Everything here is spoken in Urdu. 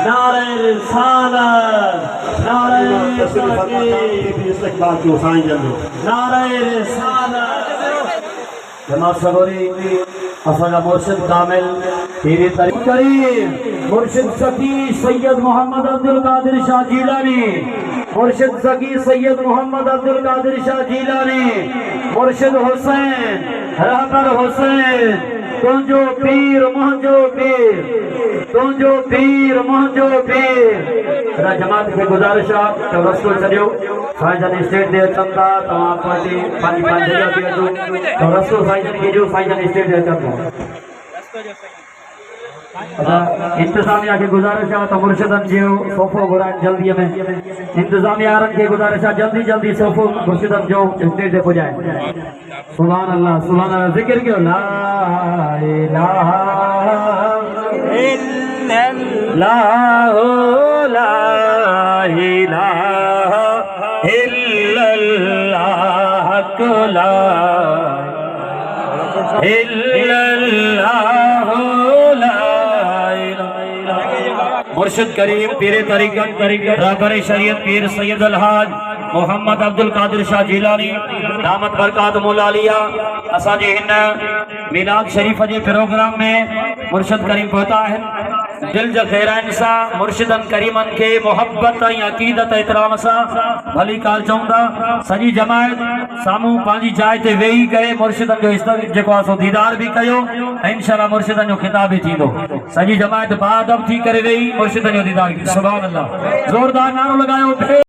نعرہ رسالت، نعرہ تحقیق، استقبال کی حسین جلدی نعرہ رسالت۔ جناب سگوری اساں مرشد کامل پیری طریق کریم مرشد سکی سید محمد عبدالقادر شاہ جیلانی، مرشد سکی سید محمد عبدالقادر شاہ جیلانی، مرشد حسین رہبر حسین، تنجو پیر مہنجو پیر، تنجو پیر مہنجو پیر۔ جماعت کے گزارش تو رسول چلیو سائیں جان اسٹیٹ دے چندا تمام پارٹی پانی پانی جگہ دے تو رسول سائیں جان کی جو سائیں جان اسٹیٹ دے چندا انتظامیہ کے گزارش تو مرشدن جو صوفو برائن جلدی میں انتظامیہ آرن کے گزارش جلدی جلدی صوفو مرشدن جو اسٹیٹ دے پجائیں۔ سبحان اللہ سبحان اللہ، ذکر کیوں لا الہ الا اللہ، لا الہ الا اللہ، لا الا اللہ، لا مرشد کریم پیر طریقت رہبر شریعت پیر سید الحاج محمد عبدالقادر شاہ جیلانی دامت برکات مولا علیہ اساں جی ہن میلاد شریف جے پروگرام میں مرشد کریم پہتا ہے دل جا خیرائن سا مرشدن کریمن کے محبت عقیدت احترام سا بھلی کال چوندا سجی جماعت سامو پانجی جائے تے وہی کرے مرشدن جو جکو آسو دیدار بھی کیو انشاءاللہ مرشدن جو خطاب بھی تھی دو سجی جماعت بعد اب تھی کرے وہی مرشدن جو دیدار کی۔ سبحان اللہ، زوردار نعرہ لگائے